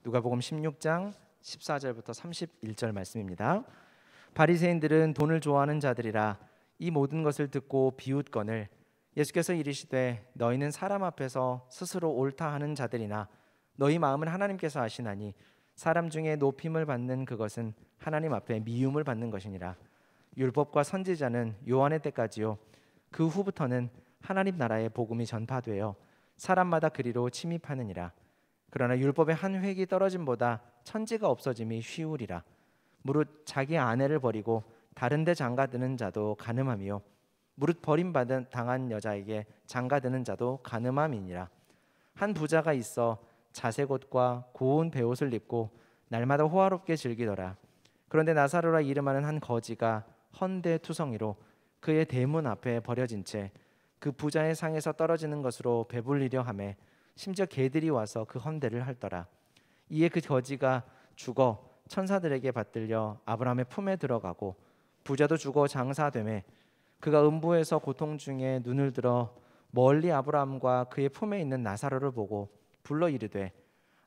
누가복음 16장 14절부터 31절 말씀입니다. 바리새인들은 돈을 좋아하는 자들이라 이 모든 것을 듣고 비웃거늘 예수께서 이르시되 너희는 사람 앞에서 스스로 옳다 하는 자들이나 너희 마음은 하나님께서 아시나니 사람 중에 높임을 받는 그것은 하나님 앞에 미움을 받는 것이니라. 율법과 선지자는 요한의 때까지요 그 후부터는 하나님 나라의 복음이 전파되어 사람마다 그리로 침입하느니라. 그러나 율법의 한 획이 떨어짐보다 천지가 없어짐이 쉬우리라. 무릇 자기 아내를 버리고 다른 데 장가드는 자도 간음함이요 무릇 버림받은 당한 여자에게 장가드는 자도 간음함이니라. 한 부자가 있어 자색 옷과 고운 베옷을 입고 날마다 호화롭게 즐기더라. 그런데 나사로라 이름하는 한 거지가 헌대투성이로 그의 대문 앞에 버려진 채 그 부자의 상에서 떨어지는 것으로 배불리려 하매 심지어 개들이 와서 그 헌대를 핥더라. 이에 그 거지가 죽어 천사들에게 받들려 아브라함의 품에 들어가고 부자도 죽어 장사되매 그가 음부에서 고통 중에 눈을 들어 멀리 아브라함과 그의 품에 있는 나사로를 보고 불러 이르되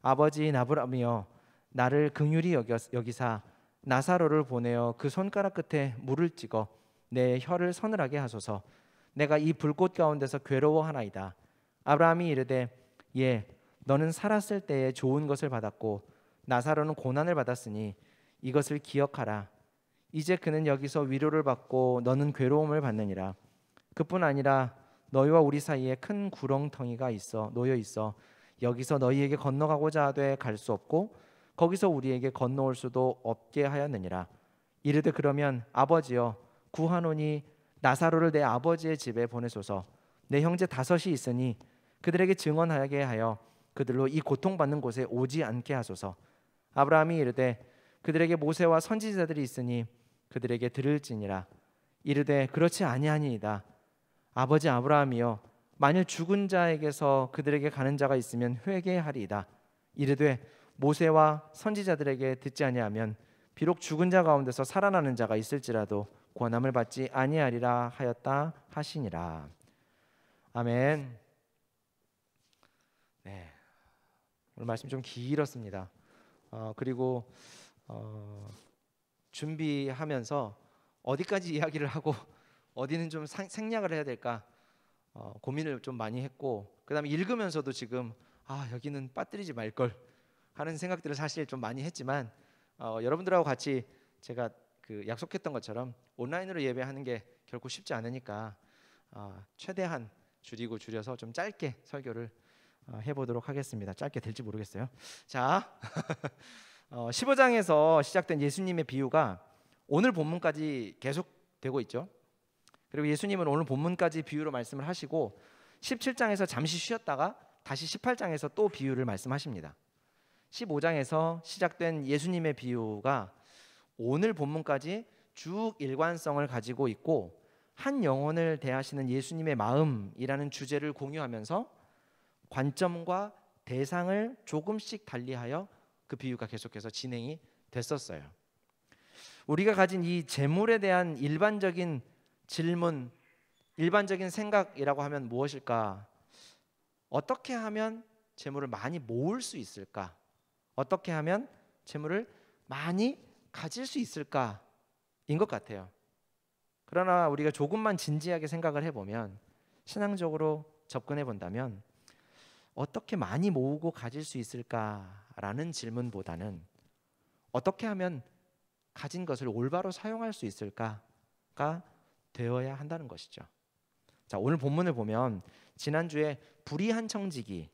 아버지인 아브라함이여 나를 긍휼히 여기사 나사로를 보내어 그 손가락 끝에 물을 찍어 내 혀를 서늘하게 하소서. 내가 이 불꽃 가운데서 괴로워하나이다. 아브라함이 이르되 예 너는 살았을 때에 좋은 것을 받았고 나사로는 고난을 받았으니 이것을 기억하라. 이제 그는 여기서 위로를 받고 너는 괴로움을 받느니라. 그뿐 아니라 너희와 우리 사이에 큰 구렁텅이가 놓여 있어 여기서 너희에게 건너가고자 하되 갈 수 없고 거기서 우리에게 건너올 수도 없게 하였느니라. 이르되 그러면 아버지여 구하노니 나사로를 내 아버지의 집에 보내소서. 내 형제 5이 있으니 그들에게 증언하게 하여 그들로 이 고통받는 곳에 오지 않게 하소서. 아브라함이 이르되 그들에게 모세와 선지자들이 있으니 그들에게 들을지니라. 이르되 그렇지 아니하니이다. 아버지 아브라함이여 만일 죽은 자에게서 그들에게 가는 자가 있으면 회개하리이다. 이르되 모세와 선지자들에게 듣지 아니하면 비록 죽은 자 가운데서 살아나는 자가 있을지라도 권함을 받지 아니하리라 하였다 하시니라. 아멘. 네, 오늘 말씀 좀 길었습니다. 그리고 준비하면서 어디까지 이야기를 하고 어디는 좀 생략을 해야 될까 고민을 좀 많이 했고, 그다음에 읽으면서도 지금 여기는 빠뜨리지 말걸 하는 생각들을 사실 좀 많이 했지만 여러분들하고 같이 제가 그 약속했던 것처럼 온라인으로 예배하는 게 결코 쉽지 않으니까 최대한 줄여서 좀 짧게 설교를 해보도록 하겠습니다. 짧게 될지 모르겠어요. 자, 15장에서 시작된 예수님의 비유가 오늘 본문까지 계속되고 있죠. 그리고 예수님은 오늘 본문까지 비유로 말씀을 하시고 17장에서 잠시 쉬었다가 다시 18장에서 또 비유를 말씀하십니다. 15장에서 시작된 예수님의 비유가 오늘 본문까지 쭉 일관성을 가지고 있고 한 영혼을 대하시는 예수님의 마음이라는 주제를 공유하면서 관점과 대상을 조금씩 달리하여 그 비유가 계속해서 진행이 됐었어요. 우리가 가진 이 재물에 대한 일반적인 질문, 일반적인 생각이라고 하면 무엇일까? 어떻게 하면 재물을 많이 모을 수 있을까? 어떻게 하면 재물을 많이 가질 수 있을까인 것 같아요. 그러나 우리가 조금만 진지하게 생각을 해보면, 신앙적으로 접근해 본다면 어떻게 많이 모으고 가질 수 있을까라는 질문보다는 어떻게 하면 가진 것을 올바로 사용할 수 있을까가 되어야 한다는 것이죠. 자, 오늘 본문을 보면 지난주에 불의한 청지기,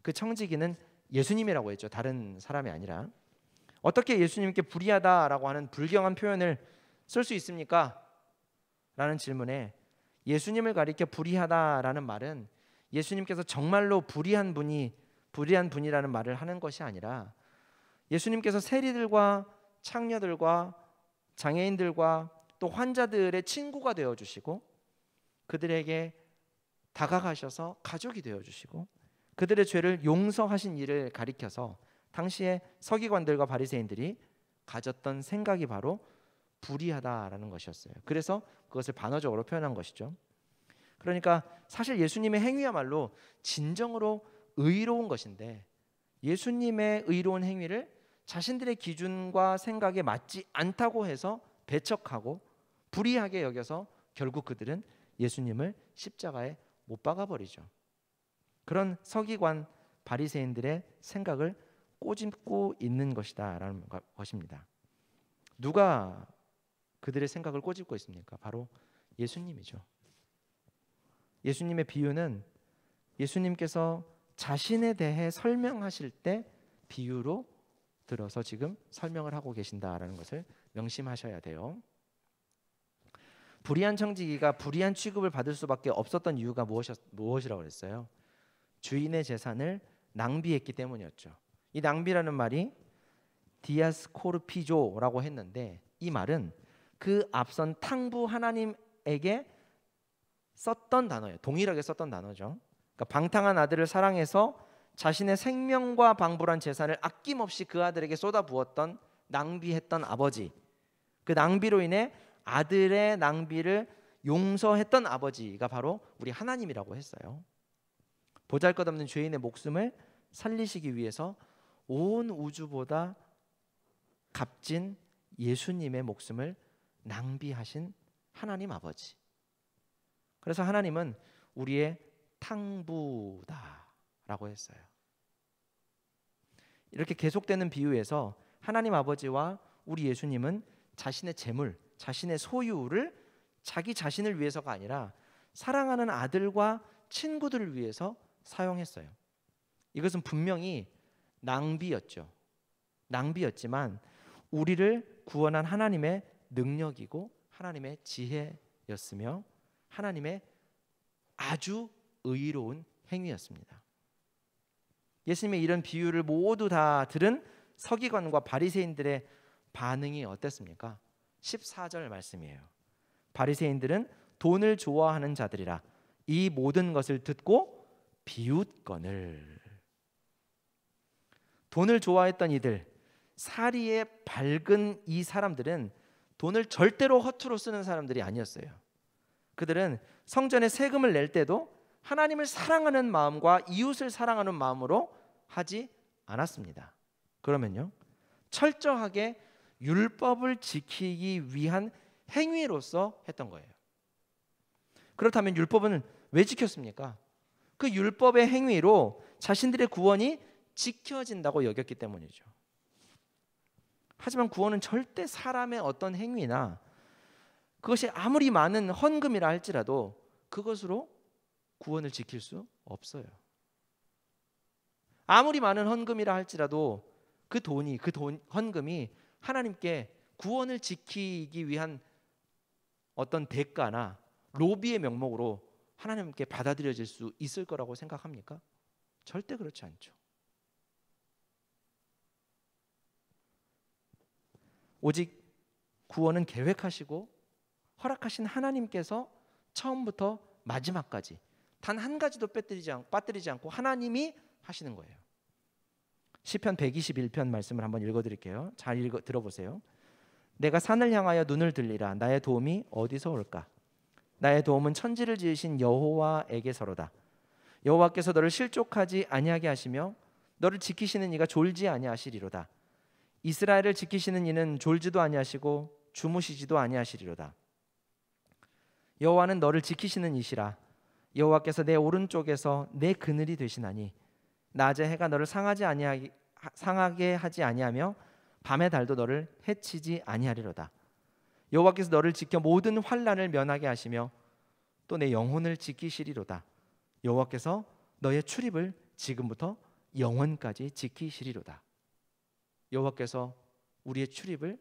그 청지기는 예수님이라고 했죠. 다른 사람이 아니라. 어떻게 예수님께 불의하다라고 하는 불경한 표현을 쓸 수 있습니까? 라는 질문에 예수님을 가리켜 불의하다라는 말은 예수님께서 정말로 불의한 분이라는 말을 하는 것이 아니라 예수님께서 세리들과 창녀들과 장애인들과 또 환자들의 친구가 되어주시고 그들에게 다가가셔서 가족이 되어주시고 그들의 죄를 용서하신 일을 가리켜서 당시에 서기관들과 바리새인들이 가졌던 생각이 바로 불의하다라는 것이었어요. 그래서 그것을 반어적으로 표현한 것이죠. 그러니까 사실 예수님의 행위야말로 진정으로 의로운 것인데 예수님의 의로운 행위를 자신들의 기준과 생각에 맞지 않다고 해서 배척하고 불의하게 여겨서 결국 그들은 예수님을 십자가에 못 박아 버리죠. 그런 서기관 바리새인들의 생각을 꼬집고 있는 것이다라는 것입니다. 누가 그들의 생각을 꼬집고 있습니까? 바로 예수님이죠. 예수님의 비유는 예수님께서 자신에 대해 설명하실 때 비유로 들어서 지금 설명을 하고 계신다라는 것을 명심하셔야 돼요. 불의한 청지기가 불의한 취급을 받을 수밖에 없었던 이유가 무엇이라고 그랬어요? 주인의 재산을 낭비했기 때문이었죠. 이 낭비라는 말이 디아스코르피조라고 했는데 이 말은 그 앞선 탕부 하나님에게 썼던 단어예요. 동일하게 썼던 단어죠. 그러니까 방탕한 아들을 사랑해서 자신의 생명과 방불한 재산을 아낌없이 그 아들에게 쏟아부었던 낭비했던 아버지, 그 낭비로 인해 아들의 낭비를 용서했던 아버지가 바로 우리 하나님이라고 했어요. 보잘것없는 죄인의 목숨을 살리시기 위해서 온 우주보다 값진 예수님의 목숨을 낭비하신 하나님 아버지. 그래서 하나님은 우리의 탕부다라고 했어요. 이렇게 계속되는 비유에서 하나님 아버지와 우리 예수님은 자신의 재물, 자신의 소유를 자기 자신을 위해서가 아니라 사랑하는 아들과 친구들을 위해서 사용했어요. 이것은 분명히 낭비였죠. 낭비였지만 우리를 구원한 하나님의 능력이고 하나님의 지혜였으며 하나님의 아주 의로운 행위였습니다. 예수님의 이런 비유를 모두 다 들은 서기관과 바리새인들의 반응이 어땠습니까? 14절 말씀이에요. 바리새인들은 돈을 좋아하는 자들이라 이 모든 것을 듣고 비웃거늘. 돈을 좋아했던 이들, 사리에 밝은 이 사람들은 돈을 절대로 허투루 쓰는 사람들이 아니었어요. 그들은 성전에 세금을 낼 때도 하나님을 사랑하는 마음과 이웃을 사랑하는 마음으로 하지 않았습니다. 그러면요, 철저하게 율법을 지키기 위한 행위로서 했던 거예요. 그렇다면 율법은 왜 지켰습니까? 그 율법의 행위로 자신들의 구원이 지켜진다고 여겼기 때문이죠. 하지만 구원은 절대 사람의 어떤 행위나 그것이 아무리 많은 헌금이라 할지라도 그것으로 구원을 지킬 수 없어요. 아무리 많은 헌금이라 할지라도 그 헌금이 하나님께 구원을 지키기 위한 어떤 대가나 로비의 명목으로 하나님께 받아들여질 수 있을 거라고 생각합니까? 절대 그렇지 않죠. 오직 구원은 계획하시고 허락하신 하나님께서 처음부터 마지막까지 단 한 가지도 빠뜨리지 않고 하나님이 하시는 거예요. 시편 121편 말씀을 한번 읽어드릴게요. 잘 들어보세요. 내가 산을 향하여 눈을 들리라. 나의 도움이 어디서 올까? 나의 도움은 천지를 지으신 여호와에게서로다. 여호와께서 너를 실족하지 아니하게 하시며 너를 지키시는 이가 졸지 아니하시리로다. 이스라엘을 지키시는 이는 졸지도 아니하시고 주무시지도 아니하시리로다. 여호와는 너를 지키시는 이시라. 여호와께서 내 오른쪽에서 내 그늘이 되시나니 낮에 해가 너를 상하게 하지 아니하며 밤의 달도 너를 해치지 아니하리로다. 여호와께서 너를 지켜 모든 환난을 면하게 하시며 또 내 영혼을 지키시리로다. 여호와께서 너의 출입을 지금부터 영원까지 지키시리로다. 여호와께서 우리의 출입을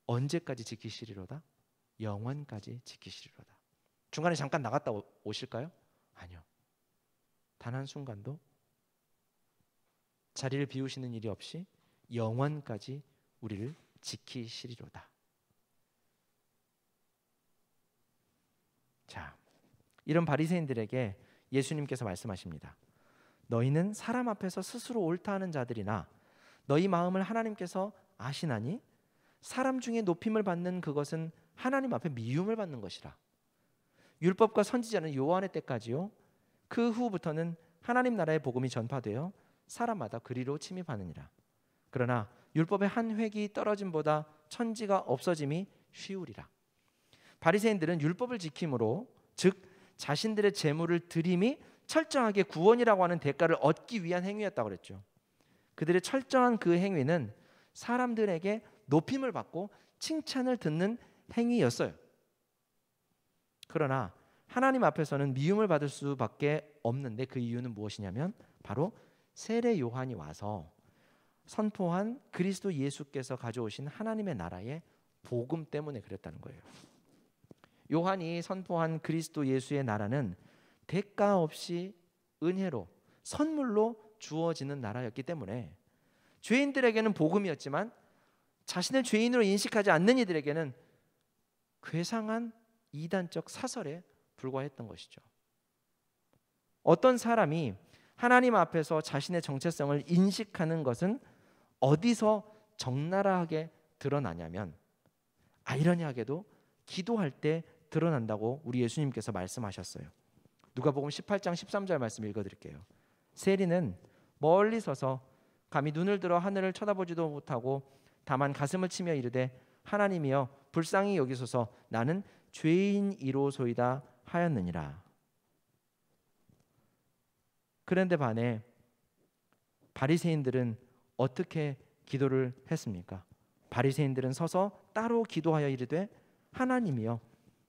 언제까지 지키시리로다? 영원까지 지키시리로다. 중간에 잠깐 나갔다 오실까요? 아니요. 단 한순간도 자리를 비우시는 일이 없이 영원까지 우리를 지키시리로다. 자, 이런 바리새인들에게 예수님께서 말씀하십니다. 너희는 사람 앞에서 스스로 옳다 하는 자들이나 너희 마음을 하나님께서 아시나니 사람 중에 높임을 받는 그것은 하나님 앞에 미움을 받는 것이라. 율법과 선지자는 요한의 때까지요, 그 후부터는 하나님 나라의 복음이 전파되어 사람마다 그리로 침입하느니라. 그러나 율법의 한 획이 떨어짐보다 천지가 없어짐이 쉬우리라. 바리새인들은 율법을 지킴으로, 즉 자신들의 재물을 드림이 철저하게 구원이라고 하는 대가를 얻기 위한 행위였다고 그랬죠. 그들의 철저한 그 행위는 사람들에게 높임을 받고 칭찬을 듣는 행위였어요. 그러나 하나님 앞에서는 미움을 받을 수밖에 없는데, 그 이유는 무엇이냐면 바로 세례 요한이 와서 선포한 그리스도 예수께서 가져오신 하나님의 나라의 복음 때문에 그랬다는 거예요. 요한이 선포한 그리스도 예수의 나라는 대가 없이 은혜로, 선물로 주어지는 나라였기 때문에 죄인들에게는 복음이었지만 자신을 죄인으로 인식하지 않는 이들에게는 괴상한 이단적 사설에 불과했던 것이죠. 어떤 사람이 하나님 앞에서 자신의 정체성을 인식하는 것은 어디서 적나라하게 드러나냐면, 아이러니하게도 기도할 때 드러난다고 우리 예수님께서 말씀하셨어요. 누가복음 18장 13절 말씀 읽어드릴게요. 세리는 멀리 서서 감히 눈을 들어 하늘을 쳐다보지도 못하고 다만 가슴을 치며 이르되 하나님이여 불쌍히 여기소서 나는 죄인이로소이다 하였느니라. 그런데 반해 바리새인들은 어떻게 기도를 했습니까? 바리새인들은 서서 따로 기도하여 이르되 하나님이여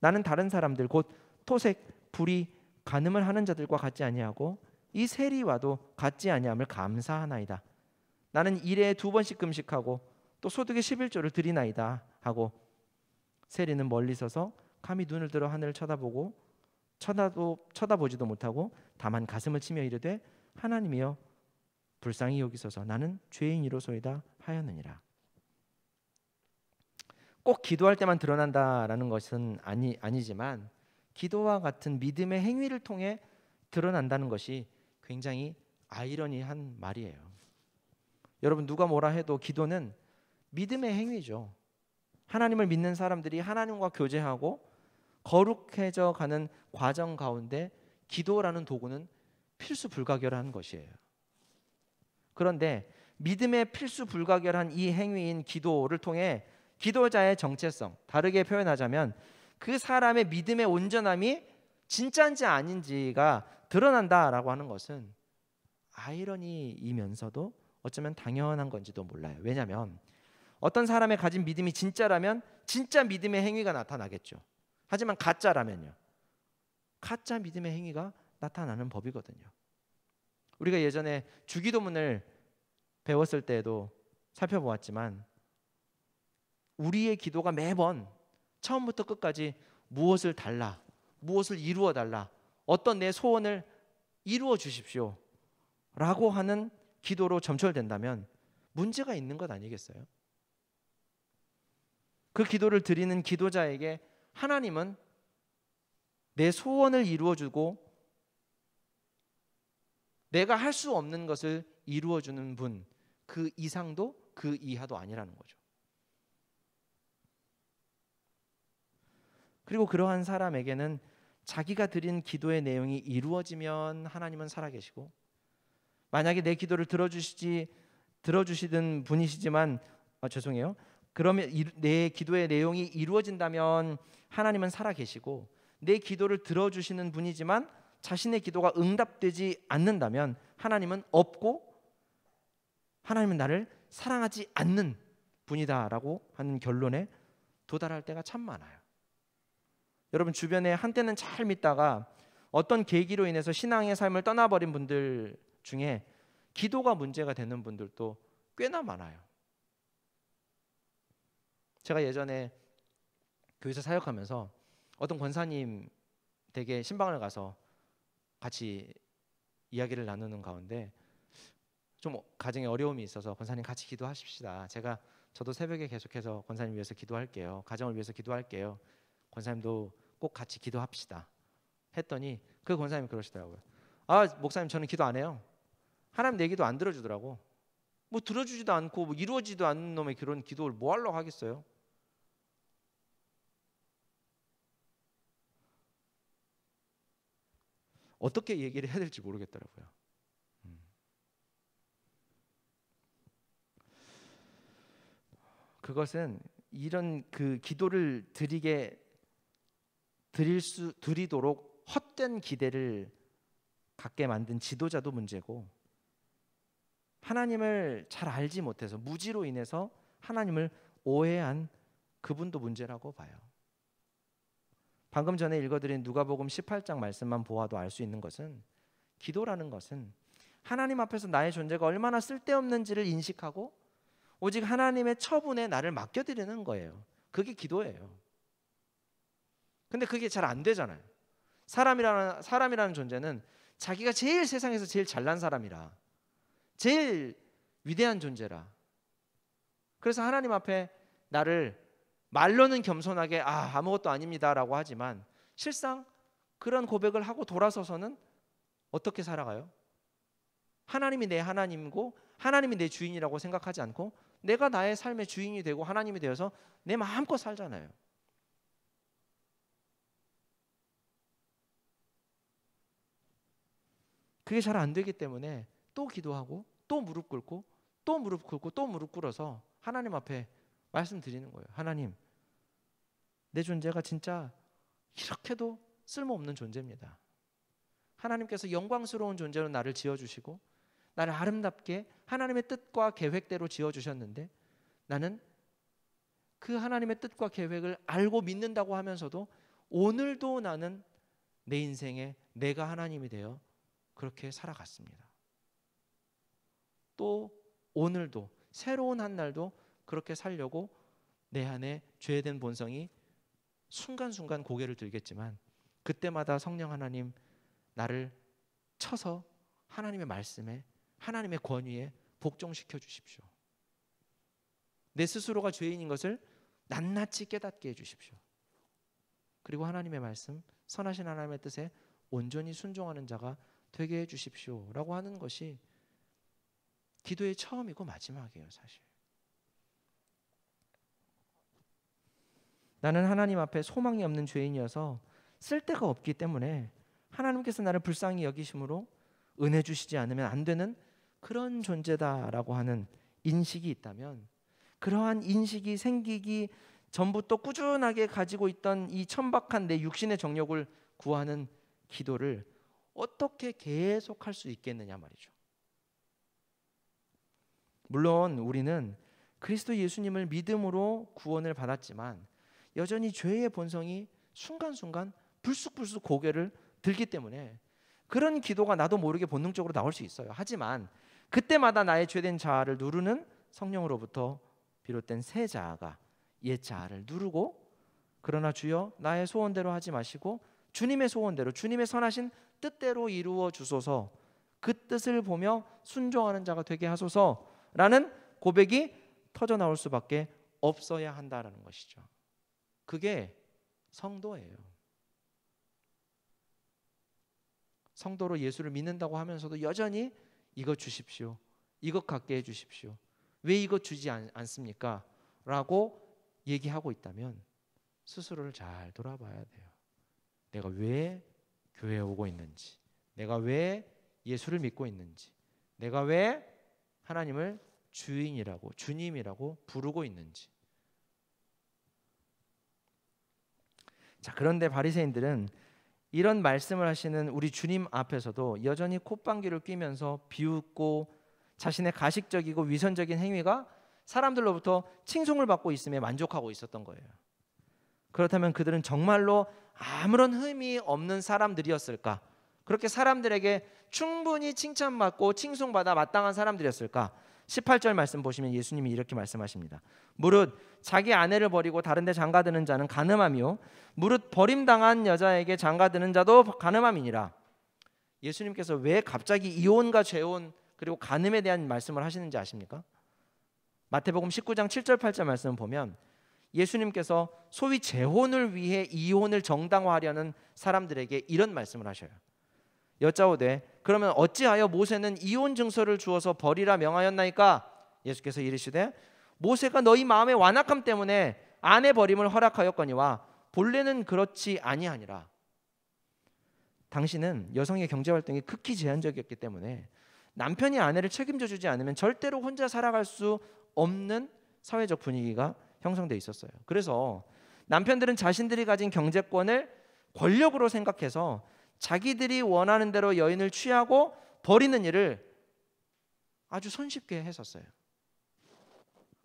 나는 다른 사람들 곧 토색, 불의, 간음을 하는 자들과 같지 아니하고 이 세리와도 같지 아니함을 감사하나이다. 나는 일에 2번씩 금식하고 또 소득의 11조를 드리나이다 하고, 세리는 멀리 서서 감히 눈을 들어 하늘을 쳐다보지도 못하고 다만 가슴을 치며 이르되 하나님이여 불쌍히 여기소서 나는 죄인이로소이다 하였느니라. 꼭 기도할 때만 드러난다라는 것은 아니지만 기도와 같은 믿음의 행위를 통해 드러난다는 것이 굉장히 아이러니한 말이에요. 여러분, 누가 뭐라 해도 기도는 믿음의 행위죠. 하나님을 믿는 사람들이 하나님과 교제하고 거룩해져 가는 과정 가운데 기도라는 도구는 필수 불가결한 것이에요. 그런데 믿음의 필수 불가결한 이 행위인 기도를 통해 기도자의 정체성, 다르게 표현하자면 그 사람의 믿음의 온전함이 진짜인지 아닌지가 드러난다라고 하는 것은 아이러니이면서도 어쩌면 당연한 건지도 몰라요. 왜냐하면 어떤 사람의 가진 믿음이 진짜라면 진짜 믿음의 행위가 나타나겠죠. 하지만 가짜라면요, 가짜 믿음의 행위가 나타나는 법이거든요. 우리가 예전에 주기도문을 배웠을 때에도 살펴보았지만 우리의 기도가 매번 처음부터 끝까지 무엇을 달라, 무엇을 이루어 달라, 어떤 내 소원을 이루어 주십시오 라고 하는 기도로 점철된다면 문제가 있는 것 아니겠어요? 그 기도를 드리는 기도자에게 하나님은 내 소원을 이루어주고 내가 할 수 없는 것을 이루어주는 분, 그 이상도 그 이하도 아니라는 거죠. 그리고 그러한 사람에게는 자기가 드린 기도의 내용이 이루어지면 하나님은 살아계시고, 만약에 내 기도를 들어주시던 분이시지만 죄송해요. 그러면 내 기도의 내용이 이루어진다면 하나님은 살아계시고, 내 기도를 들어주시는 분이지만 자신의 기도가 응답되지 않는다면 하나님은 없고 하나님은 나를 사랑하지 않는 분이다라고 하는 결론에 도달할 때가 참 많아요. 여러분, 주변에 한때는 잘 믿다가 어떤 계기로 인해서 신앙의 삶을 떠나버린 분들 중에 기도가 문제가 되는 분들도 꽤나 많아요. 제가 예전에 교회에서 사역하면서 어떤 권사님 댁에 신방을 가서 같이 이야기를 나누는 가운데 좀 가정에 어려움이 있어서 권사님 같이 기도하십시다. 저도 새벽에 계속해서 권사님 위해서 기도할게요. 가정을 위해서 기도할게요. 권사님도 꼭 같이 기도합시다 했더니 그 권사님이 그러시더라고요. 아, 목사님, 저는 기도 안 해요. 하나님 내 기도 안 들어주더라고. 뭐 들어주지도 않고 뭐 이루어지지도 않는 놈의 그런 기도를 뭐 하려고 하겠어요? 어떻게 얘기를 해야 될지 모르겠더라고요. 그것은 이런 그 기도를 드리도록 헛된 기대를 갖게 만든 지도자도 문제고, 하나님을 잘 알지 못해서 무지로 인해서 하나님을 오해한 그분도 문제라고 봐요. 방금 전에 읽어드린 누가복음 18장 말씀만 보아도 알 수 있는 것은, 기도라는 것은 하나님 앞에서 나의 존재가 얼마나 쓸데없는지를 인식하고 오직 하나님의 처분에 나를 맡겨드리는 거예요. 그게 기도예요. 근데 그게 잘 안 되잖아요. 사람이라는 존재는 자기가 제일 세상에서 제일 잘난 사람이라, 제일 위대한 존재라, 그래서 하나님 앞에 나를 말로는 겸손하게 아무것도 아닙니다 라고 하지만 실상 그런 고백을 하고 돌아서서는 어떻게 살아가요? 하나님이 내 하나님이고 하나님이 내 주인이라고 생각하지 않고 내가 나의 삶의 주인이 되고 하나님이 되어서 내 마음껏 살잖아요. 그게 잘 안 되기 때문에 또 기도하고 또 무릎 꿇고 또 무릎 꿇고 또 무릎 꿇어서 하나님 앞에 말씀드리는 거예요. 하나님, 내 존재가 진짜 이렇게도 쓸모없는 존재입니다. 하나님께서 영광스러운 존재로 나를 지어주시고 나를 아름답게 하나님의 뜻과 계획대로 지어주셨는데, 나는 그 하나님의 뜻과 계획을 알고 믿는다고 하면서도 오늘도 나는 내 인생에 내가 하나님이 되어 그렇게 살아갔습니다. 또 오늘도 새로운 한 날도 그렇게 살려고 내 안에 죄된 본성이 순간순간 고개를 들겠지만 그때마다 성령 하나님, 나를 쳐서 하나님의 말씀에, 하나님의 권위에 복종시켜 주십시오. 내 스스로가 죄인인 것을 낱낱이 깨닫게 해주십시오. 그리고 하나님의 말씀, 선하신 하나님의 뜻에 온전히 순종하는 자가 되게 해주십시오 라고 하는 것이 기도의 처음이고 마지막이에요. 사실 나는 하나님 앞에 소망이 없는 죄인이어서 쓸데가 없기 때문에 하나님께서 나를 불쌍히 여기심으로 은혜 주시지 않으면 안 되는 그런 존재다라고 하는 인식이 있다면, 그러한 인식이 생기기 전부터 꾸준하게 가지고 있던 이 천박한 내 육신의 정욕을 구하는 기도를 어떻게 계속할 수 있겠느냐 말이죠. 물론 우리는 그리스도 예수님을 믿음으로 구원을 받았지만 여전히 죄의 본성이 순간순간 불쑥불쑥 고개를 들기 때문에 그런 기도가 나도 모르게 본능적으로 나올 수 있어요. 하지만 그때마다 나의 죄된 자아를 누르는 성령으로부터 비롯된 새 자아가 옛 자아를 누르고, 그러나 주여 나의 소원대로 하지 마시고 주님의 소원대로, 주님의 선하신 뜻대로 이루어 주소서, 그 뜻을 보며 순종하는 자가 되게 하소서라는 고백이 터져 나올 수밖에 없어야 한다라는 것이죠. 그게 성도예요. 성도로 예수를 믿는다고 하면서도 여전히 이것 주십시오, 이것 갖게 해주십시오, 왜 이것 주지 않습니까? 라고 얘기하고 있다면 스스로를 잘 돌아봐야 돼요. 내가 왜 교회에 오고 있는지, 내가 왜 예수를 믿고 있는지, 내가 왜 하나님을 주인이라고, 주님이라고 부르고 있는지. 자, 그런데 바리새인들은 이런 말씀을 하시는 우리 주님 앞에서도 여전히 콧방귀를 뀌면서 비웃고 자신의 가식적이고 위선적인 행위가 사람들로부터 칭송을 받고 있음에 만족하고 있었던 거예요. 그렇다면 그들은 정말로 아무런 흠이 없는 사람들이었을까? 그렇게 사람들에게 충분히 칭찬받고 칭송받아 마땅한 사람들이었을까? 18절 말씀 보시면 예수님이 이렇게 말씀하십니다. 무릇 자기 아내를 버리고 다른 데 장가드는 자는 간음하며 무릇 버림당한 여자에게 장가드는 자도 간음함이니라. 예수님께서 왜 갑자기 이혼과 재혼 그리고 간음에 대한 말씀을 하시는지 아십니까? 마태복음 19장 7절 8절 말씀을 보면 예수님께서 소위 재혼을 위해 이혼을 정당화하려는 사람들에게 이런 말씀을 하셔요. 여짜오되 그러면 어찌하여 모세는 이혼 증서를 주어서 버리라 명하였나이까? 예수께서 이르시되 모세가 너희 마음의 완악함 때문에 아내 버림을 허락하였거니와 본래는 그렇지 아니하니라. 당신은 여성의 경제활동이 극히 제한적이었기 때문에 남편이 아내를 책임져 주지 않으면 절대로 혼자 살아갈 수 없는 사회적 분위기가 형성돼 있었어요. 그래서 남편들은 자신들이 가진 경제권을 권력으로 생각해서 자기들이 원하는 대로 여인을 취하고 버리는 일을 아주 손쉽게 했었어요.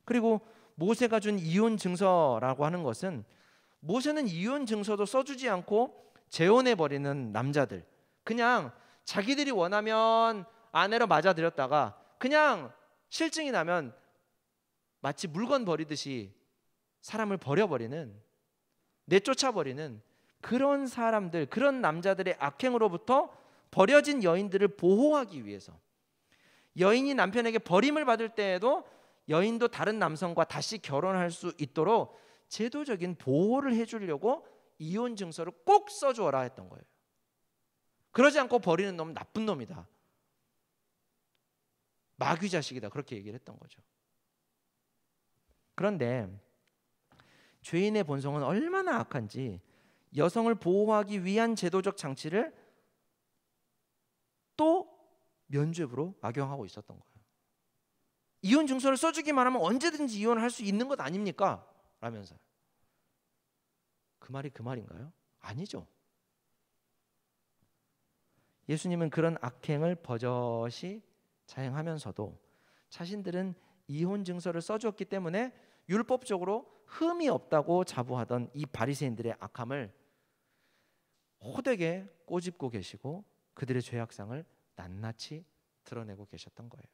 그리고 모세가 준 이혼 증서라고 하는 것은, 모세는 이혼 증서도 써주지 않고 재혼해 버리는 남자들, 그냥 자기들이 원하면 아내로 맞아들였다가 그냥 실증이 나면 마치 물건 버리듯이 사람을 버려버리는, 내쫓아버리는 그런 사람들, 그런 남자들의 악행으로부터 버려진 여인들을 보호하기 위해서, 여인이 남편에게 버림을 받을 때에도 여인도 다른 남성과 다시 결혼할 수 있도록 제도적인 보호를 해주려고 이혼 증서를 꼭 써주어라 했던 거예요. 그러지 않고 버리는 놈은 나쁜 놈이다, 마귀 자식이다, 그렇게 얘기를 했던 거죠. 그런데 죄인의 본성은 얼마나 악한지 여성을 보호하기 위한 제도적 장치를 또 면죄부로 악용하고 있었던 거예요. 이혼 증서를 써주기만 하면 언제든지 이혼을 할 수 있는 것 아닙니까? 라면서. 그 말이 그 말인가요? 아니죠. 예수님은 그런 악행을 버젓이 자행하면서도 자신들은 이혼 증서를 써주었기 때문에 율법적으로 흠이 없다고 자부하던 이 바리새인들의 악함을 호되게 꼬집고 계시고 그들의 죄악상을 낱낱이 드러내고 계셨던 거예요.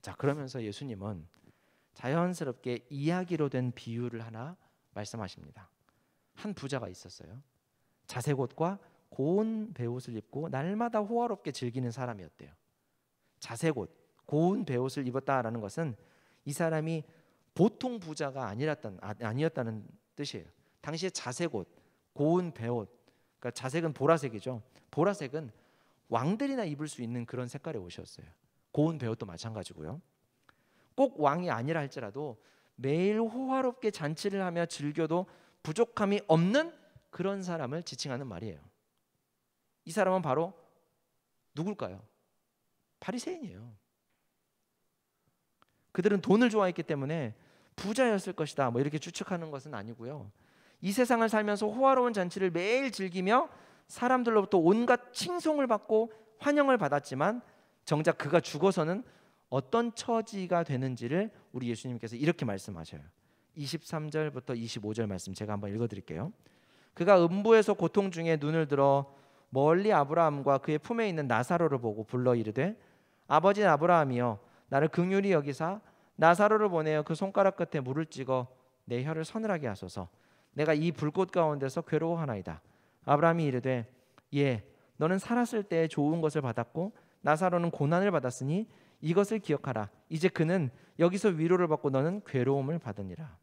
자, 그러면서 예수님은 자연스럽게 이야기로 된 비유를 하나 말씀하십니다. 한 부자가 있었어요. 자색옷과 고운 베옷을 입고 날마다 호화롭게 즐기는 사람이었대요. 자색옷, 고운 베옷을 입었다라는 것은 이 사람이 보통 부자가 아니었다는 뜻이에요. 당시에 자색옷, 고운 베옷, 그러니까 자색은 보라색이죠. 보라색은 왕들이나 입을 수 있는 그런 색깔의 옷이었어요. 고운 베옷도 마찬가지고요. 꼭 왕이 아니라 할지라도 매일 호화롭게 잔치를 하며 즐겨도 부족함이 없는 그런 사람을 지칭하는 말이에요. 이 사람은 바로 누굴까요? 바리새인이에요. 그들은 돈을 좋아했기 때문에 부자였을 것이다, 뭐 이렇게 추측하는 것은 아니고요. 이 세상을 살면서 호화로운 잔치를 매일 즐기며 사람들로부터 온갖 칭송을 받고 환영을 받았지만 정작 그가 죽어서는 어떤 처지가 되는지를 우리 예수님께서 이렇게 말씀하셔요. 23절부터 25절 말씀 제가 한번 읽어드릴게요. 그가 음부에서 고통 중에 눈을 들어 멀리 아브라함과 그의 품에 있는 나사로를 보고 불러 이르되 아버지 아브라함이여 나를 긍휼히 여기사 나사로를 보내어 그 손가락 끝에 물을 찍어 내 혀를 서늘하게 하소서. 내가 이 불꽃 가운데서 괴로워하나이다. 아브라함이 이르되 예 너는 살았을 때 좋은 것을 받았고 나사로는 고난을 받았으니 이것을 기억하라. 이제 그는 여기서 위로를 받고 너는 괴로움을 받으니라.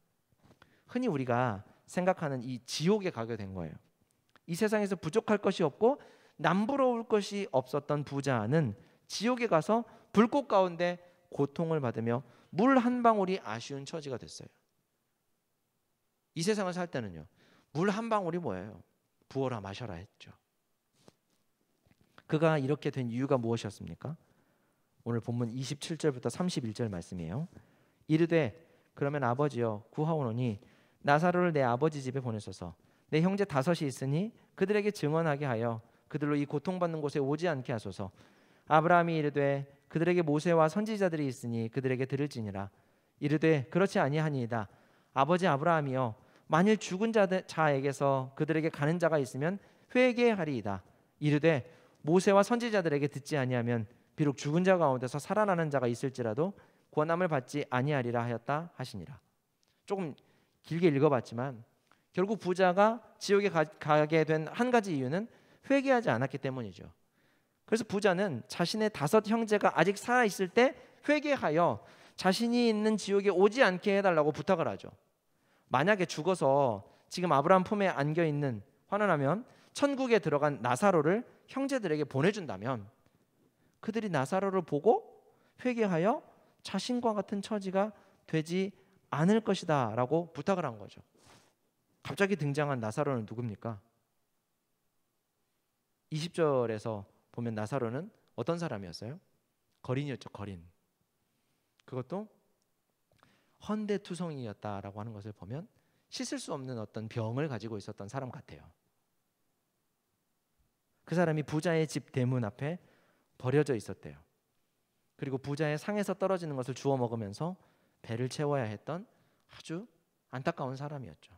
흔히 우리가 생각하는 이 지옥에 가게 된 거예요. 이 세상에서 부족할 것이 없고 남부러울 것이 없었던 부자는 지옥에 가서 불꽃 가운데 고통을 받으며 물 한 방울이 아쉬운 처지가 됐어요. 이 세상을 살 때는요, 물 한 방울이 뭐예요? 부어라 마셔라 했죠. 그가 이렇게 된 이유가 무엇이었습니까? 오늘 본문 27절부터 31절 말씀이에요. 이르되 그러면 아버지여 구하오노니 나사로를 내 아버지 집에 보내소서. 내 형제 5이 있으니 그들에게 증언하게 하여 그들로 이 고통받는 곳에 오지 않게 하소서. 아브라함이 이르되 그들에게 모세와 선지자들이 있으니 그들에게 들을지니라. 이르되 그렇지 아니하니이다. 아버지 아브라함이여 만일 죽은 자에게서 그들에게 가는 자가 있으면 회개하리이다. 이르되 모세와 선지자들에게 듣지 아니하면 비록 죽은 자 가운데서 살아나는 자가 있을지라도 권함을 받지 아니하리라 하였다 하시니라. 조금 길게 읽어봤지만 결국 부자가 지옥에 가게 된 한 가지 이유는 회개하지 않았기 때문이죠. 그래서 부자는 자신의 5 형제가 아직 살아있을 때 회개하여 자신이 있는 지옥에 오지 않게 해달라고 부탁을 하죠. 만약에 죽어서 지금 아브라함 품에 안겨있는, 환원하면 천국에 들어간 나사로를 형제들에게 보내준다면 그들이 나사로를 보고 회개하여 자신과 같은 처지가 되지 않을 것이다 라고 부탁을 한 거죠. 갑자기 등장한 나사로는 누굽니까? 20절에서 보면 나사로는 어떤 사람이었어요? 거린이었죠. 거린. 그것도 헌데투성이였다라고 하는 것을 보면 씻을 수 없는 어떤 병을 가지고 있었던 사람 같아요. 그 사람이 부자의 집 대문 앞에 버려져 있었대요. 그리고 부자의 상에서 떨어지는 것을 주워 먹으면서 배를 채워야 했던 아주 안타까운 사람이었죠.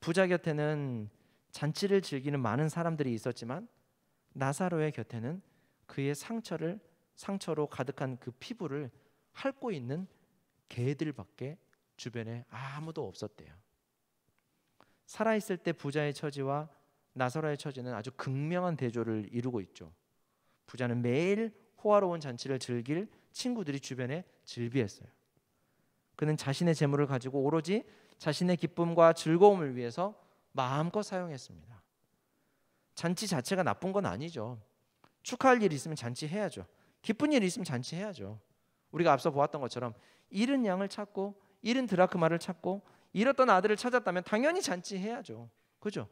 부자 곁에는 잔치를 즐기는 많은 사람들이 있었지만 나사로의 곁에는 그의 상처로 가득한 그 피부를 핥고 있는 개들밖에 주변에 아무도 없었대요. 살아있을 때 부자의 처지와 나사로의 처지는 아주 극명한 대조를 이루고 있죠. 부자는 매일 호화로운 잔치를 즐길 친구들이 주변에 즐비했어요. 그는 자신의 재물을 가지고 오로지 자신의 기쁨과 즐거움을 위해서 마음껏 사용했습니다. 잔치 자체가 나쁜 건 아니죠. 축하할 일이 있으면 잔치해야죠. 기쁜 일이 있으면 잔치해야죠. 우리가 앞서 보았던 것처럼 잃은 양을 찾고 잃은 드라크마를 찾고 잃었던 아들을 찾았다면 당연히 잔치해야죠. 그죠?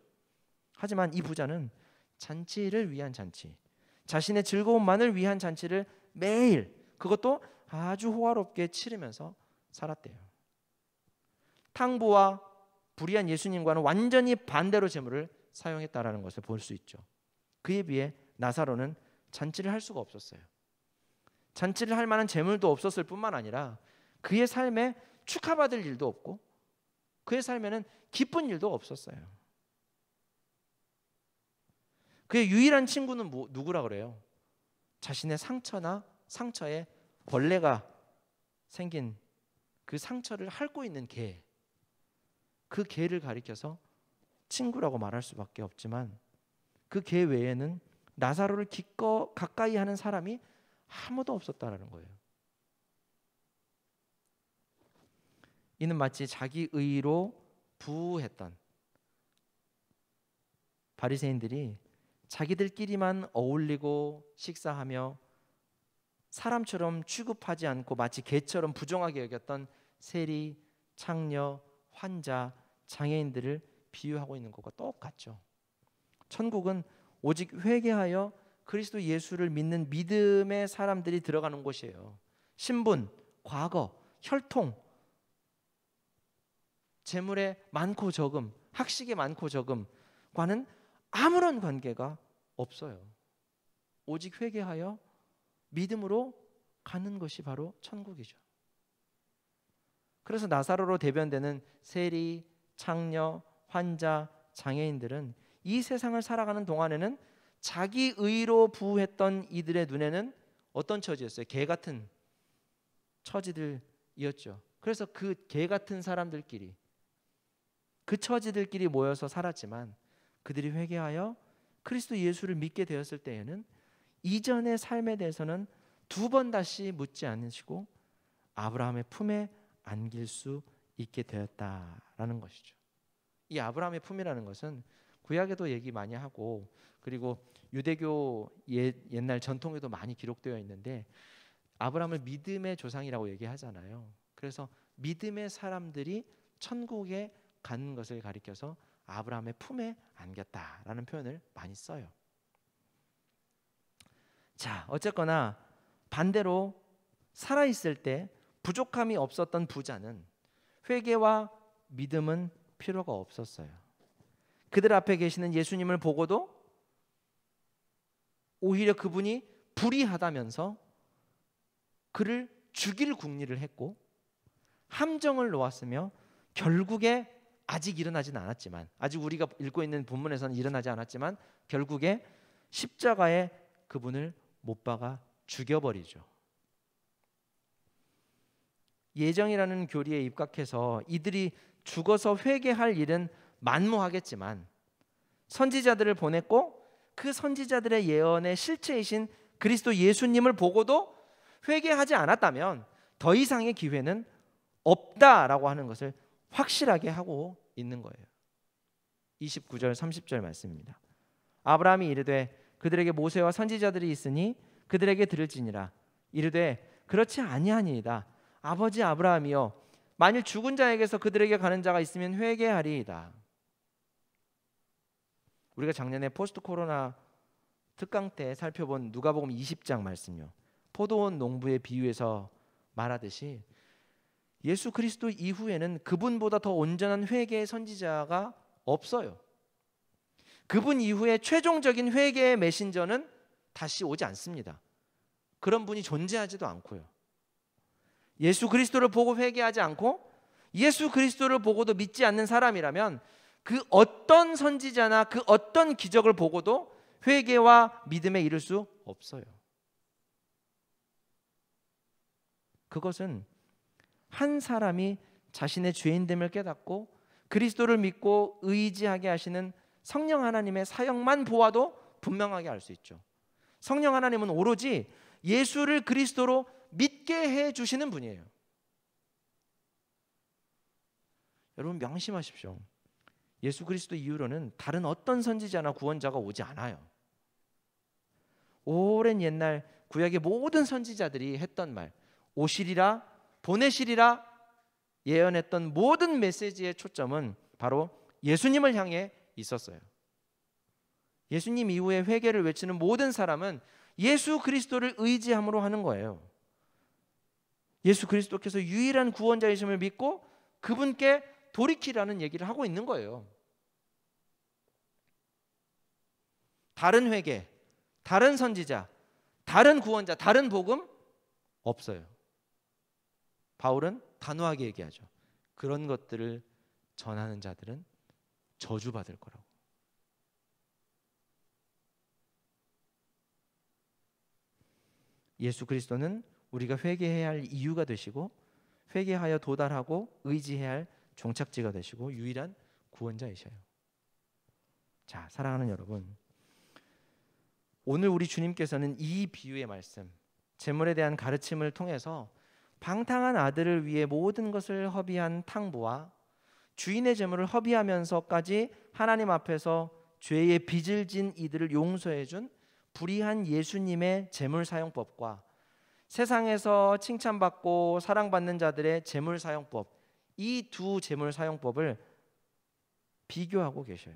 하지만 이 부자는 잔치를 위한 잔치, 자신의 즐거움만을 위한 잔치를 매일, 그것도 아주 호화롭게 치르면서 살았대요. 탕부와 불의한 예수님과는 완전히 반대로 재물을 사용했다라는 것을 볼 수 있죠. 그에 비해 나사로는 잔치를 할 수가 없었어요. 잔치를 할 만한 재물도 없었을 뿐만 아니라 그의 삶에 축하받을 일도 없고 그의 삶에는 기쁜 일도 없었어요. 그의 유일한 친구는 누구라 그래요? 자신의 상처에 벌레가 생긴 그 상처를 핥고 있는 개, 그 개를 가리켜서 친구라고 말할 수밖에 없지만 그 개 외에는 나사로를 기꺼이 가까이 하는 사람이 아무도 없었다라는 거예요. 이는 마치 자기 의로 부했던 바리새인들이 자기들끼리만 어울리고 식사하며 사람처럼 취급하지 않고 마치 개처럼 부정하게 여겼던 세리, 창녀, 환자, 장애인들을 비유하고 있는 것과 똑같죠. 천국은 오직 회개하여 그리스도 예수를 믿는 믿음의 사람들이 들어가는 곳이에요. 신분, 과거, 혈통, 재물의 많고 적음, 학식의 많고 적음과는 아무런 관계가 없어요. 오직 회개하여 믿음으로 가는 것이 바로 천국이죠. 그래서 나사로로 대변되는 세리, 창녀, 환자, 장애인들은 이 세상을 살아가는 동안에는 자기 의로 부했던 이들의 눈에는 어떤 처지였어요? 개 같은 처지들이었죠. 그래서 그 개 같은 사람들끼리, 그 처지들끼리 모여서 살았지만 그들이 회개하여 그리스도 예수를 믿게 되었을 때에는 이전의 삶에 대해서는 두 번 다시 묻지 않으시고 아브라함의 품에 안길 수 있게 되었다라는 것이죠. 이 아브라함의 품이라는 것은 구약에도 얘기 많이 하고 그리고 유대교 옛날 전통에도 많이 기록되어 있는데 아브라함을 믿음의 조상이라고 얘기하잖아요. 그래서 믿음의 사람들이 천국에 가는 것을 가리켜서 아브라함의 품에 안겼다라는 표현을 많이 써요. 자, 어쨌거나 반대로 살아있을 때 부족함이 없었던 부자는 회개와 믿음은 필요가 없었어요. 그들 앞에 계시는 예수님을 보고도 오히려 그분이 불의하다면서 그를 죽일 궁리를 했고 함정을 놓았으며 결국에 아직 일어나지는 않았지만, 아직 우리가 읽고 있는 본문에서는 일어나지 않았지만 결국에 십자가에 그분을 못 박아 죽여버리죠. 예정이라는 교리에 입각해서 이들이 죽어서 회개할 일은 만무하겠지만 선지자들을 보냈고 그 선지자들의 예언의 실체이신 그리스도 예수님을 보고도 회개하지 않았다면 더 이상의 기회는 없다라고 하는 것을 확실하게 하고 있는 거예요. 29절 30절 말씀입니다. 아브라함이 이르되 그들에게 모세와 선지자들이 있으니 그들에게 들을지니라. 이르되 그렇지 아니하니이다. 아버지 아브라함이여 만일 죽은 자에게서 그들에게 가는 자가 있으면 회개하리이다. 우리가 작년에 포스트 코로나 특강 때 살펴본 누가복음 20장 말씀요. 포도원 농부의 비유에서 말하듯이 예수 그리스도 이후에는 그분보다 더 온전한 회개의 선지자가 없어요. 그분 이후에 최종적인 회개의 메신저는 다시 오지 않습니다. 그런 분이 존재하지도 않고요. 예수 그리스도를 보고 회개하지 않고 예수 그리스도를 보고도 믿지 않는 사람이라면 그 어떤 선지자나 그 어떤 기적을 보고도 회개와 믿음에 이를 수 없어요. 그것은 한 사람이 자신의 죄인됨을 깨닫고 그리스도를 믿고 의지하게 하시는 성령 하나님의 사역만 보아도 분명하게 알 수 있죠. 성령 하나님은 오로지 예수를 그리스도로 믿게 해 주시는 분이에요. 여러분 명심하십시오. 예수 그리스도 이후로는 다른 어떤 선지자나 구원자가 오지 않아요. 오랜 옛날 구약의 모든 선지자들이 했던 말, 오시리라, 보내시리라 예언했던 모든 메시지의 초점은 바로 예수님을 향해 있었어요. 예수님 이후에 회개를 외치는 모든 사람은 예수 그리스도를 의지함으로 하는 거예요. 예수 그리스도께서 유일한 구원자이심을 믿고 그분께 돌이키라는 얘기를 하고 있는 거예요. 다른 회개, 다른 선지자, 다른 구원자, 다른 복음 없어요. 바울은 단호하게 얘기하죠. 그런 것들을 전하는 자들은 저주받을 거라고. 예수 그리스도는 우리가 회개해야 할 이유가 되시고 회개하여 도달하고 의지해야 할 종착지가 되시고 유일한 구원자이셔요. 자, 사랑하는 여러분, 오늘 우리 주님께서는 이 비유의 말씀, 재물에 대한 가르침을 통해서 방탕한 아들을 위해 모든 것을 허비한 탕부와 주인의 재물을 허비하면서까지 하나님 앞에서 죄의 빚을 진 이들을 용서해 준 불의한 예수님의 재물 사용법과 세상에서 칭찬받고 사랑받는 자들의 재물 사용법, 이 두 재물 사용법을 비교하고 계셔요.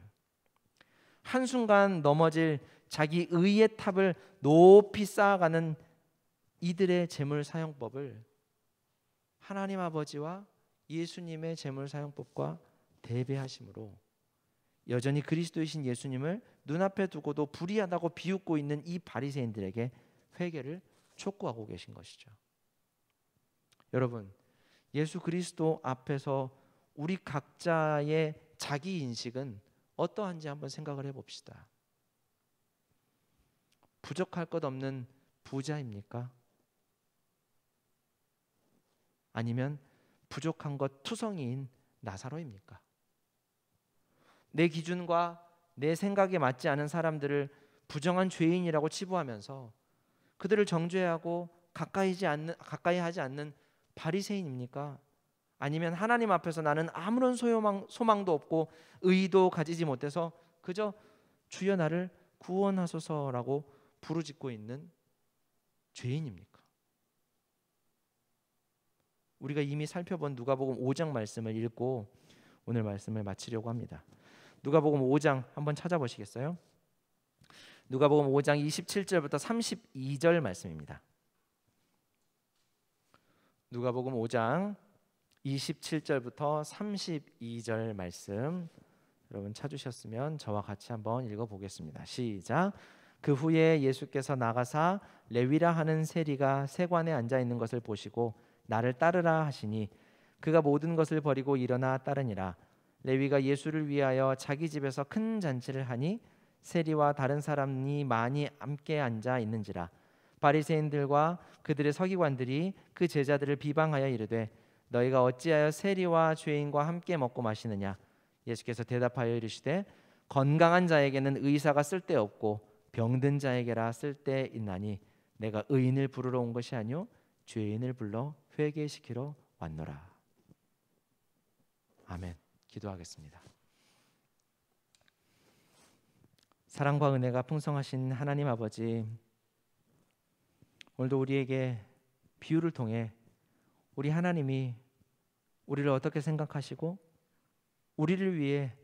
한순간 넘어질 자기 의의 탑을 높이 쌓아가는 이들의 재물 사용법을 하나님 아버지와 예수님의 재물 사용법과 대비하심으로 여전히 그리스도이신 예수님을 눈앞에 두고도 불의하다고 비웃고 있는 이 바리새인들에게 회개를 촉구하고 계신 것이죠. 여러분, 예수 그리스도 앞에서 우리 각자의 자기 인식은 어떠한지 한번 생각을 해봅시다. 부족할 것 없는 부자입니까? 아니면 부족한 것 투성이인 나사로입니까? 내 기준과 내 생각에 맞지 않은 사람들을 부정한 죄인이라고 치부하면서 그들을 정죄하고 가까이 하지 않는 바리새인입니까? 아니면 하나님 앞에서 나는 아무런 소망도 없고 의도 가지지 못해서 그저 주여 나를 구원하소서라고 부르짖고 있는 죄인입니까? 우리가 이미 살펴본 누가복음 5장 말씀을 읽고 오늘 말씀을 마치려고 합니다. 누가복음 5장 한번 찾아보시겠어요? 누가복음 5장 27절부터 32절 말씀입니다. 누가복음 5장 27절부터 32절 말씀, 여러분 찾으셨으면 저와 같이 한번 읽어보겠습니다. 시작. 그 후에 예수께서 나가사 레위라 하는 세리가 세관에 앉아 있는 것을 보시고 나를 따르라 하시니 그가 모든 것을 버리고 일어나 따르니라. 레위가 예수를 위하여 자기 집에서 큰 잔치를 하니 세리와 다른 사람이 많이 함께 앉아 있는지라. 바리새인들과 그들의 서기관들이 그 제자들을 비방하여 이르되 너희가 어찌하여 세리와 죄인과 함께 먹고 마시느냐. 예수께서 대답하여 이르시되 건강한 자에게는 의사가 쓸데없고 병든 자에게라 쓸데있나니 내가 의인을 부르러 온 것이 아니요 죄인을 불러 회개시키러 왔노라. 아멘. 기도하겠습니다. 사랑과 은혜가 풍성하신 하나님 아버지, 오늘도 우리에게 비유를 통해 우리 하나님이 우리를 어떻게 생각하시고 우리를 위해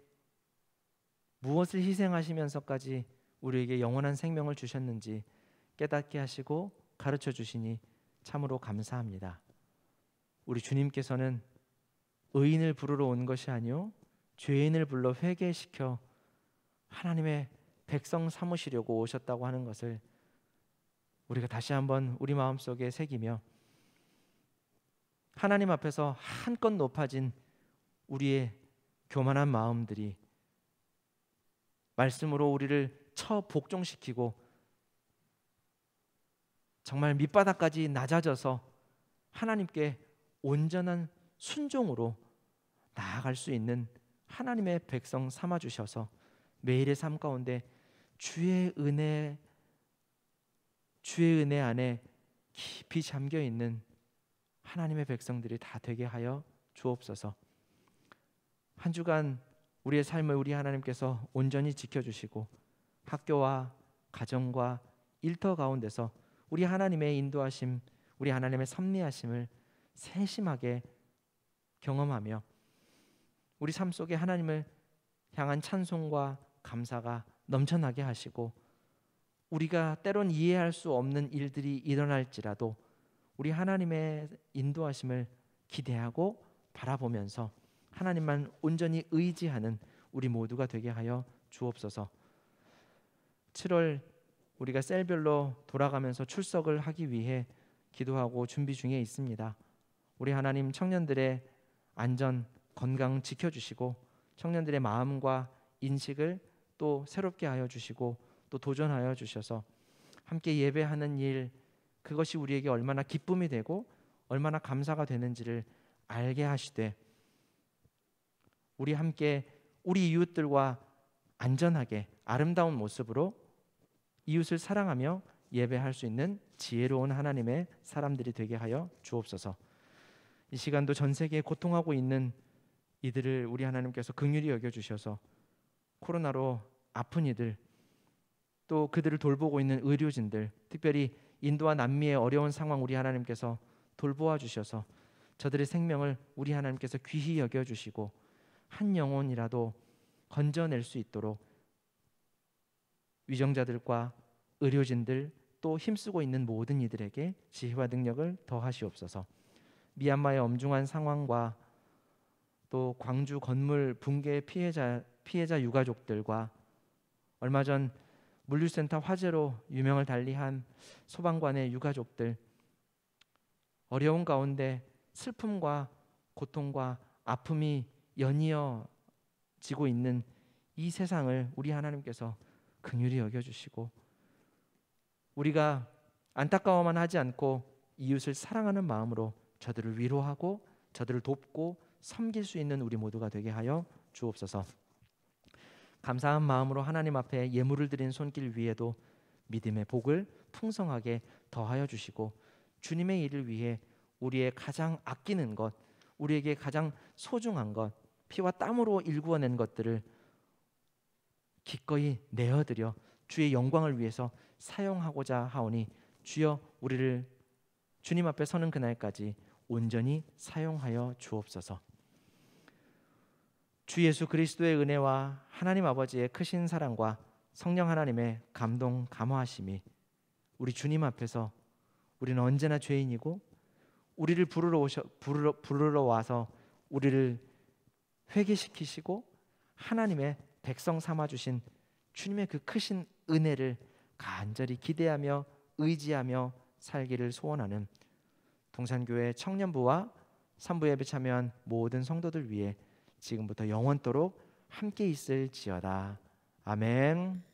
무엇을 희생하시면서까지 우리에게 영원한 생명을 주셨는지 깨닫게 하시고 가르쳐 주시니 참으로 감사합니다. 우리 주님께서는 의인을 부르러 온 것이 아니요 죄인을 불러 회개시켜 하나님의 백성 삼으시려고 오셨다고 하는 것을 우리가 다시 한번 우리 마음속에 새기며 하나님 앞에서 한껏 높아진 우리의 교만한 마음들이 말씀으로 우리를 처 복종시키고 정말 밑바닥까지 낮아져서 하나님께 온전한 순종으로 나아갈 수 있는 하나님의 백성 삼아 주셔서 매일의 삶 가운데 주의 은혜 안에 깊이 잠겨 있는 하나님의 백성들이 다 되게 하여 주옵소서. 한 주간 우리의 삶을 우리 하나님께서 온전히 지켜주시고 학교와 가정과 일터 가운데서 우리 하나님의 인도하심, 우리 하나님의 섭리하심을 세심하게 경험하며 우리 삶 속에 하나님을 향한 찬송과 감사가 넘쳐나게 하시고 우리가 때론 이해할 수 없는 일들이 일어날지라도 우리 하나님의 인도하심을 기대하고 바라보면서 하나님만 온전히 의지하는 우리 모두가 되게 하여 주옵소서. 7월 우리가 셀별로 돌아가면서 출석을 하기 위해 기도하고 준비 중에 있습니다. 우리 하나님 청년들의 안전, 건강 지켜주시고 청년들의 마음과 인식을 또 새롭게 하여 주시고 또 도전하여 주셔서 함께 예배하는 일, 그것이 우리에게 얼마나 기쁨이 되고 얼마나 감사가 되는지를 알게 하시되 우리 함께 우리 이웃들과 안전하게 아름다운 모습으로 이웃을 사랑하며 예배할 수 있는 지혜로운 하나님의 사람들이 되게 하여 주옵소서. 이 시간도 전 세계에 고통하고 있는 이들을 우리 하나님께서 긍휼히 여겨주셔서 코로나로 아픈 이들, 또 그들을 돌보고 있는 의료진들, 특별히 인도와 남미의 어려운 상황 우리 하나님께서 돌보아 주셔서 저들의 생명을 우리 하나님께서 귀히 여겨주시고 한 영혼이라도 건져낼 수 있도록 위정자들과 의료진들 또 힘쓰고 있는 모든 이들에게 지혜와 능력을 더하시옵소서. 미얀마의 엄중한 상황과 또 광주 건물 붕괴 피해자 유가족들과 얼마 전 물류센터 화재로 유명을 달리한 소방관의 유가족들, 어려운 가운데 슬픔과 고통과 아픔이 연이어지고 있는 이 세상을 우리 하나님께서 긍휼히 여겨주시고 우리가 안타까워만 하지 않고 이웃을 사랑하는 마음으로 저들을 위로하고 저들을 돕고 섬길 수 있는 우리 모두가 되게 하여 주옵소서. 감사한 마음으로 하나님 앞에 예물을 드린 손길 위에도 믿음의 복을 풍성하게 더하여 주시고 주님의 일을 위해 우리의 가장 아끼는 것, 우리에게 가장 소중한 것, 피와 땀으로 일구어낸 것들을 기꺼이 내어드려 주의 영광을 위해서 사용하고자 하오니 주여 우리를 주님 앞에 서는 그날까지 온전히 사용하여 주옵소서. 주 예수 그리스도의 은혜와 하나님 아버지의 크신 사랑과 성령 하나님의 감동 감화하심이 우리 주님 앞에서 우리는 언제나 죄인이고 우리를 부르러 와서 우리를 회개시키시고 하나님의 백성 삼아 주신 주님의 그 크신 은혜를 간절히 기대하며 의지하며 살기를 소원하는 동산교회 청년부와 산부 예배 참여한 모든 성도들 위해 지금부터 영원토록 함께 있을지어다. 아멘.